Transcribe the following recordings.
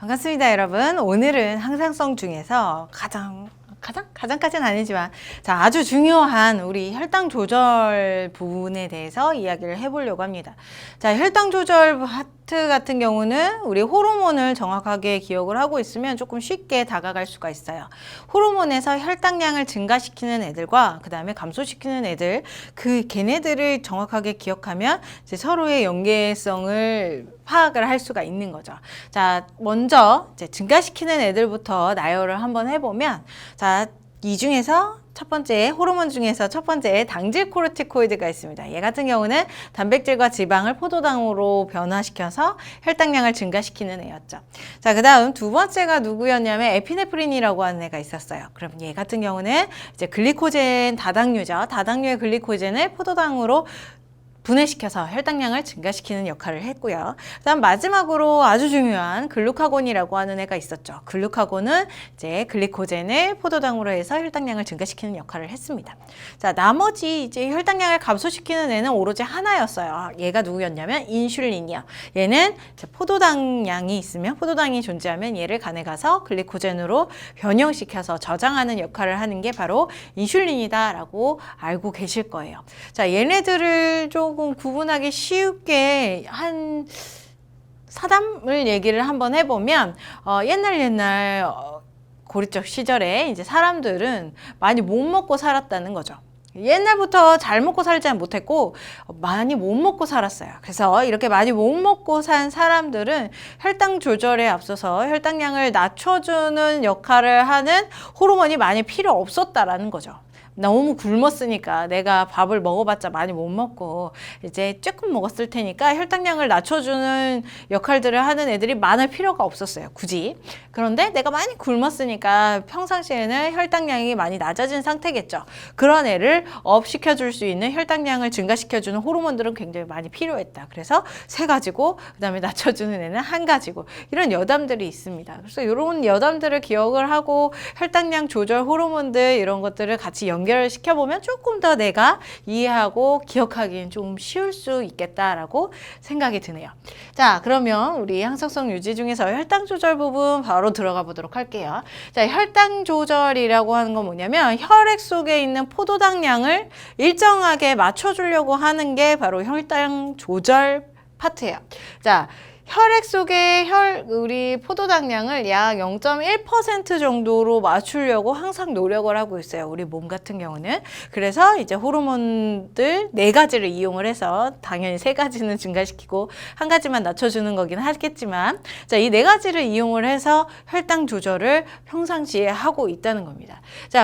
반갑습니다, 여러분. 오늘은 항상성 중에서 가장까지는 아니지만 아주 중요한 우리 혈당 조절 부분에 대해서 이야기를 해보려고 합니다. 혈당 조절 파트 같은 경우는 우리 호르몬을 정확하게 기억을 하고 있으면 조금 쉽게 다가갈 수가 있어요. 호르몬에서 혈당량을 증가시키는 애들과 그 다음에 감소시키는 애들, 걔네들을 정확하게 기억하면 이제 서로의 연계성을 파악을 할 수가 있는 거죠. 먼저 이제 증가시키는 애들부터 나열을 한번 해보면, 이 중에서 첫 번째, 호르몬 중에서 첫 번째 당질 코르티코이드가 있습니다. 얘 같은 경우는 단백질과 지방을 포도당으로 변화시켜서 혈당량을 증가시키는 애였죠. 그 다음 두 번째가 누구였냐면 에피네프린이라고 하는 애가 있었어요. 그럼 얘 같은 경우는 이제 글리코젠 다당류죠. 다당류의 글리코젠을 포도당으로 분해시켜서 혈당량을 증가시키는 역할을 했고요. 그다음 마지막으로 아주 중요한 글루카곤이라고 하는 애가 있었죠. 글루카곤은 이제 글리코젠을 포도당으로 해서 혈당량을 증가시키는 역할을 했습니다. 나머지 이제 혈당량을 감소시키는 애는 오로지 하나였어요. 얘가 누구였냐면 인슐린이요. 얘는 이제 포도당량이 있으면, 포도당이 존재하면 얘를 간에 가서 글리코젠으로 변형시켜서 저장하는 역할을 하는 게 바로 인슐린이다라고 알고 계실 거예요. 얘네들을 조금 구분하기 쉽게 한 사담을 얘기를 한번 해보면, 옛날 고리적 시절에 이제 사람들은 많이 못 먹고 살았다는 거죠. 옛날부터 잘 먹고 살지 못했고 많이 못 먹고 살았어요. 그래서 이렇게 많이 못 먹고 산 사람들은 혈당 조절에 앞서서 혈당량을 낮춰주는 역할을 하는 호르몬이 많이 필요 없었다라는 거죠. 너무 굶었으니까 내가 밥을 먹어봤자 많이 못 먹고 이제 조금 먹었을 테니까 혈당량을 낮춰주는 역할들을 하는 애들이 많을 필요가 없었어요, 굳이. 그런데 내가 많이 굶었으니까 평상시에는 혈당량이 많이 낮아진 상태겠죠. 그런 애를 업시켜줄 수 있는, 혈당량을 증가시켜주는 호르몬들은 굉장히 많이 필요했다. 그래서 세 가지고 그 다음에 낮춰주는 애는 한 가지고, 이런 여담들이 있습니다. 그래서 이런 여담들을 기억을 하고 혈당량 조절 호르몬들 이런 것들을 같이 연결시켜보면 조금 더 내가 이해하고 기억하기엔 좀 쉬울 수 있겠다라고 생각이 드네요. 그러면 우리 항상성 유지 중에서 혈당 조절 부분 바로 들어가 보도록 할게요. 혈당 조절이라고 하는 건 뭐냐면 혈액 속에 있는 포도당량을 일정하게 맞춰주려고 하는 게 바로 혈당 조절 파트예요. 혈액 속에 우리 포도당량을 약 0.1% 정도로 맞추려고 항상 노력을 하고 있어요. 우리 몸 같은 경우는. 그래서 이제 호르몬들 4가지를 이용을 해서, 당연히 3가지는 증가시키고 한 가지만 낮춰주는 거긴 하겠지만, 이 4가지를 이용을 해서 혈당 조절을 평상시에 하고 있다는 겁니다.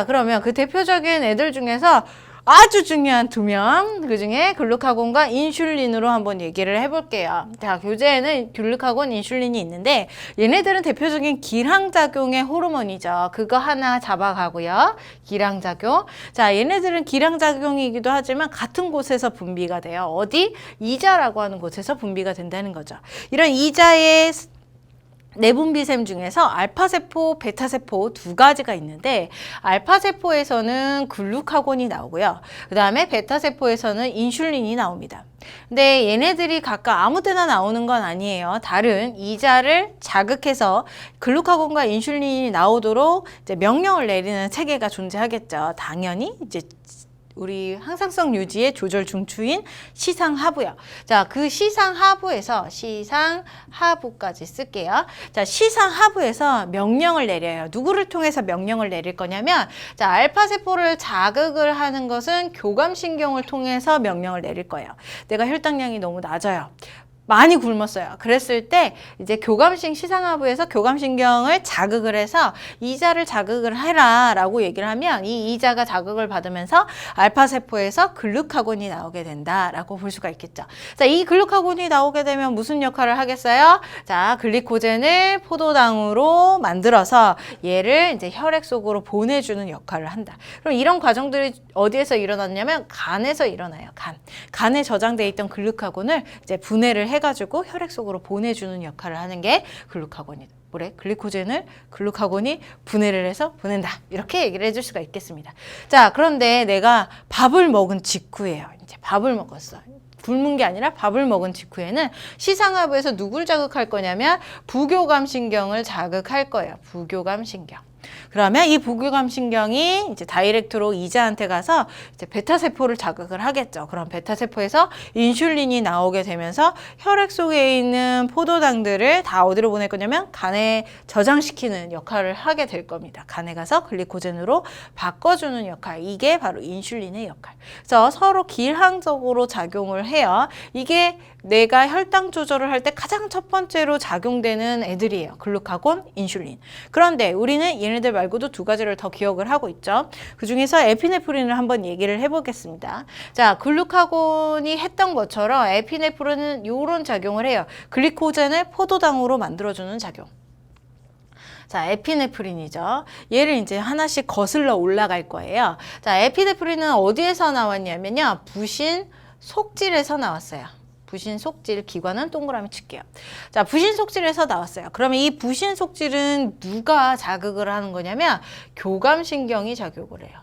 그러면 그 대표적인 애들 중에서 아주 중요한 2명, 그 중에 글루카곤과 인슐린으로 한번 얘기를 해볼게요. 교재에는 글루카곤, 인슐린이 있는데 얘네들은 대표적인 기량작용의 호르몬이죠. 그거 하나 잡아가고요. 기량작용. 얘네들은 기량작용이기도 하지만 같은 곳에서 분비가 돼요. 어디? 이자라고 하는 곳에서 분비가 된다는 거죠. 이런 이자의 내분비샘 중에서 알파세포, 베타세포 2가지가 있는데, 알파세포에서는 글루카곤이 나오고요. 그 다음에 베타세포에서는 인슐린이 나옵니다. 근데 얘네들이 각각 아무 때나 나오는 건 아니에요. 다른 이자를 자극해서 글루카곤과 인슐린이 나오도록 이제 명령을 내리는 체계가 존재하겠죠. 당연히 이제 우리 항상성 유지의 조절 중추인 시상하부요. 그 시상하부에서, 시상하부까지 쓸게요. 시상하부에서 명령을 내려요. 누구를 통해서 명령을 내릴 거냐면, 알파세포를 자극을 하는 것은 교감신경을 통해서 명령을 내릴 거예요. 내가 혈당량이 너무 낮아요. 많이 굶었어요. 그랬을 때 이제 시상하부에서 교감신경을 자극을 해서 이자를 자극을 해라 라고 얘기를 하면, 이 이자가 자극을 받으면서 알파세포에서 글루카곤이 나오게 된다라고 볼 수가 있겠죠. 이 글루카곤이 나오게 되면 무슨 역할을 하겠어요? 글리코젠을 포도당으로 만들어서 얘를 이제 혈액 속으로 보내주는 역할을 한다. 그럼 이런 과정들이 어디에서 일어났냐면 간에서 일어나요. 간에 저장돼 있던 글루카곤을 이제 분해를 해가지고 혈액 속으로 보내주는 역할을 하는 게 글루카곤이다. 글리코젠을 글루카곤이 분해를 해서 보낸다. 이렇게 얘기를 해줄 수가 있겠습니다. 그런데 내가 밥을 먹은 직후예요. 이제 밥을 먹었어. 굶은 게 아니라 밥을 먹은 직후에는 시상하부에서 누굴 자극할 거냐면 부교감신경을 자극할 거예요. 부교감신경. 그러면 이 부교감신경이 이제 다이렉트로 이자한테 가서 이제 베타세포를 자극을 하겠죠. 그럼 베타세포에서 인슐린이 나오게 되면서 혈액 속에 있는 포도당들을 다 어디로 보낼 거냐면 간에 저장시키는 역할을 하게 될 겁니다. 간에 가서 글리코젠으로 바꿔주는 역할. 이게 바로 인슐린의 역할. 그래서 서로 길항적으로 작용을 해요. 이게 내가 혈당 조절을 할 때 가장 첫 번째로 작용되는 애들이에요. 글루카곤, 인슐린. 그런데 우리는 얘네들 말고도 두 가지를 더 기억을 하고 있죠. 그 중에서 에피네프린을 한번 얘기를 해보겠습니다. 자, 글루카곤이 했던 것처럼 에피네프린은 이런 작용을 해요. 글리코젠을 포도당으로 만들어주는 작용. 자, 에피네프린이죠. 얘를 이제 하나씩 거슬러 올라갈 거예요. 자, 에피네프린은 어디에서 나왔냐면요. 부신 속질에서 나왔어요. 부신 속질, 기관은 동그라미 칠게요. 자, 부신 속질에서 나왔어요. 그러면 이 부신 속질은 누가 자극을 하는 거냐면 교감신경이 자극을 해요.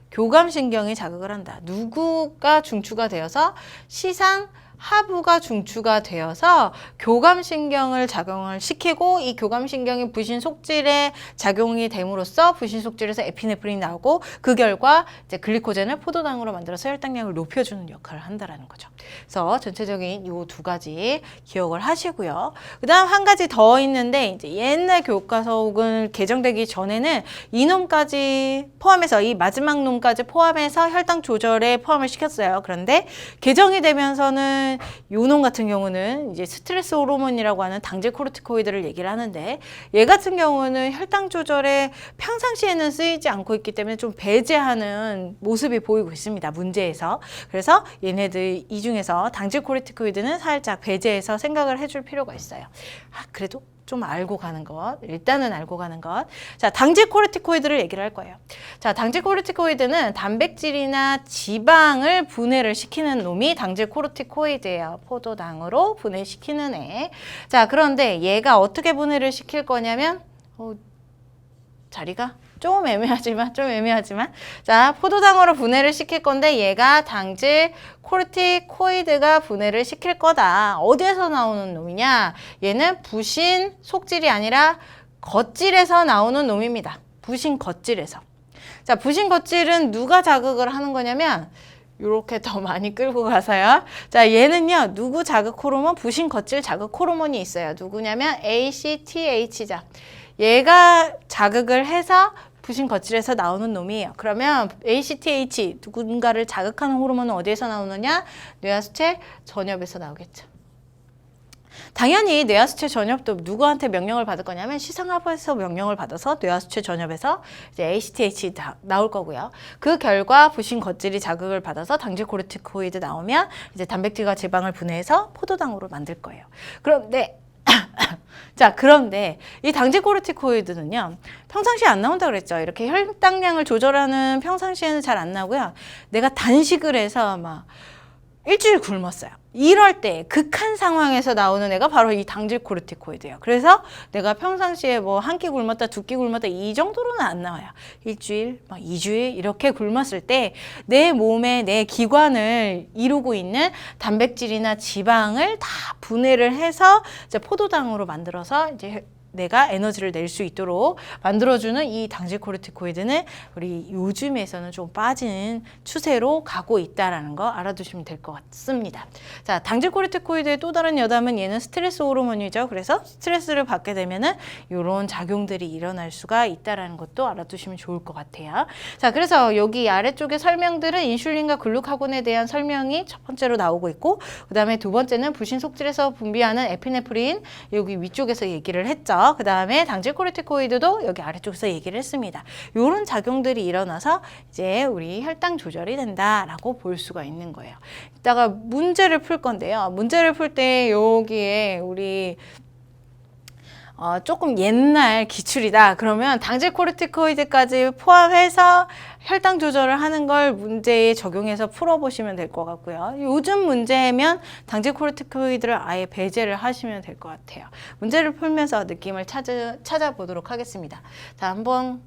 교감신경이 자극을 한다. 누구가 중추가 되어서 시상 하부가 중추가 되어서 교감신경을 작용을 시키고 이 교감신경이 부신 속질에 작용이 됨으로써 부신 속질에서 에피네프린이 나오고 그 결과 이제 글리코젠을 포도당으로 만들어서 혈당량을 높여주는 역할을 한다라는 거죠. 그래서 전체적인 이 두 가지 기억을 하시고요. 그 다음 한 가지 더 있는데 이제 옛날 교과서는 개정되기 전에는 이 놈까지 포함해서 이 마지막 놈까지 포함해서 혈당 조절에 포함을 시켰어요. 그런데 개정이 되면서는 요놈 같은 경우는 이제 스트레스 호르몬이라고 하는 당질 코르티코이드를 얘기를 하는데 얘 같은 경우는 혈당 조절에 평상시에는 쓰이지 않고 있기 때문에 좀 배제하는 모습이 보이고 있습니다. 문제에서. 그래서 얘네들 이 중에서 당질 코르티코이드는 살짝 배제해서 생각을 해줄 필요가 있어요. 그래도 좀 알고 가는 것. 일단은 알고 가는 것. 자, 당질 코르티코이드를 얘기를 할 거예요. 자, 당질 코르티코이드는 단백질이나 지방을 분해를 시키는 놈이 당질 코르티코이드예요. 포도당으로 분해시키는 애. 자, 그런데 얘가 어떻게 분해를 시킬 거냐면 자리가 좀 애매하지만 자, 포도당으로 분해를 시킬 건데 얘가 당질 코르티코이드가 분해를 시킬 거다. 어디에서 나오는 놈이냐? 얘는 부신 속질이 아니라 겉질에서 나오는 놈입니다. 부신 겉질에서. 자, 부신 겉질은 누가 자극을 하는 거냐면 이렇게 더 많이 끌고 가서요. 자, 얘는요. 누구 자극 호르몬? 부신 겉질 자극 호르몬이 있어요. 누구냐면 ACTH자. 얘가 자극을 해서 부신 겉질에서 나오는 놈이에요. 그러면 ACTH 누군가를 자극하는 호르몬은 어디에서 나오느냐? 뇌하수체 전엽에서 나오겠죠. 당연히 뇌하수체 전엽도 누구한테 명령을 받을 거냐면 시상하부에서 명령을 받아서 뇌하수체 전엽에서 이제 ACTH 나올 거고요. 그 결과 부신 겉질이 자극을 받아서 당질 코르티코이드 나오면 이제 단백질과 지방을 분해해서 포도당으로 만들 거예요. 그런데 자, 그런데 이 당질 코르티코이드는요. 평상시에 안 나온다고 그랬죠. 이렇게 혈당량을 조절하는 평상시에는 잘 안 나오고요. 내가 단식을 해서 막 일주일 굶었어요. 이럴 때 극한 상황에서 나오는 애가 바로 이 당질 코르티코이드예요. 그래서 내가 평상시에 뭐 한 끼 굶었다, 두 끼 굶었다 이 정도로는 안 나와요. 일주일, 막 2주일 이렇게 굶었을 때 내 몸에 내 기관을 이루고 있는 단백질이나 지방을 다 분해를 해서 이제 포도당으로 만들어서 이제 내가 에너지를 낼 수 있도록 만들어주는 이 당질 코르티코이드는 우리 요즘에서는 좀 빠지는 추세로 가고 있다는 거 알아두시면 될 것 같습니다. 자, 당질 코르티코이드의 또 다른 여담은 얘는 스트레스 호르몬이죠. 그래서 스트레스를 받게 되면은 이런 작용들이 일어날 수가 있다는 것도 알아두시면 좋을 것 같아요. 자, 그래서 여기 아래쪽에 설명들은 인슐린과 글루카곤에 대한 설명이 첫 번째로 나오고 있고, 그 다음에 두 번째는 부신 속질에서 분비하는 에피네프린 여기 위쪽에서 얘기를 했죠. 그 다음에 당질 코르티코이드도 여기 아래쪽에서 얘기를 했습니다. 이런 작용들이 일어나서 이제 우리 혈당 조절이 된다라고 볼 수가 있는 거예요. 이따가 문제를 풀 건데요. 문제를 풀 때 여기에 우리 조금 옛날 기출이다. 그러면 당질 코르티코이드까지 포함해서 혈당 조절을 하는 걸 문제에 적용해서 풀어보시면 될 것 같고요. 요즘 문제면 당질 코르티코이드를 아예 배제를 하시면 될 것 같아요. 문제를 풀면서 느낌을 찾아보도록 하겠습니다. 자, 한번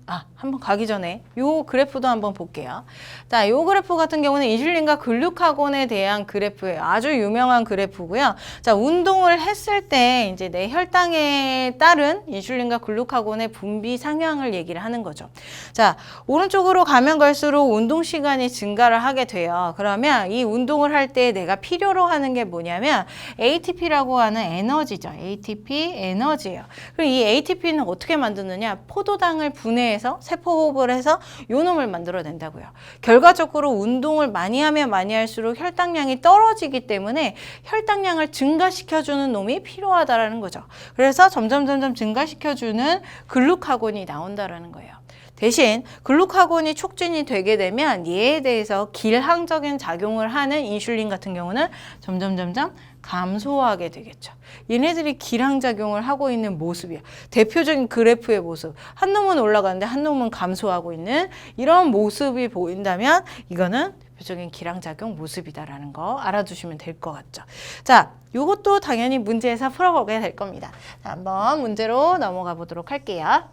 가기 전에 요 그래프도 한번 볼게요. 자, 요 그래프 같은 경우는 인슐린과 글루카곤에 대한 그래프예요. 아주 유명한 그래프고요. 자, 운동을 했을 때 이제 내 혈당에 따른 인슐린과 글루카곤의 분비 상향을 얘기를 하는 거죠. 자, 오른쪽으로 가면 갈수록 운동 시간이 증가를 하게 돼요. 그러면 이 운동을 할 때 내가 필요로 하는 게 뭐냐면 ATP라고 하는 에너지죠. ATP 에너지예요. 그리고 이 ATP는 어떻게 만드느냐? 포도당을 분해해서 세포호흡을 해서 요 놈을 만들어낸다고요. 결과적으로 운동을 많이 하면 많이 할수록 혈당량이 떨어지기 때문에 혈당량을 증가시켜주는 놈이 필요하다라는 거죠. 그래서 점점 증가시켜주는 글루카곤이 나온다라는 거예요. 대신 글루카곤이 촉진이 되게 되면 얘에 대해서 길항적인 작용을 하는 인슐린 같은 경우는 점점 감소하게 되겠죠. 얘네들이 길항작용을 하고 있는 모습이야. 대표적인 그래프의 모습. 한 놈은 올라가는데 한 놈은 감소하고 있는 이런 모습이 보인다면 이거는 대표적인 길항작용 모습이다라는 거 알아두시면 될 것 같죠. 자, 요것도 당연히 문제에서 풀어보게 될 겁니다. 자, 한번 문제로 넘어가 보도록 할게요.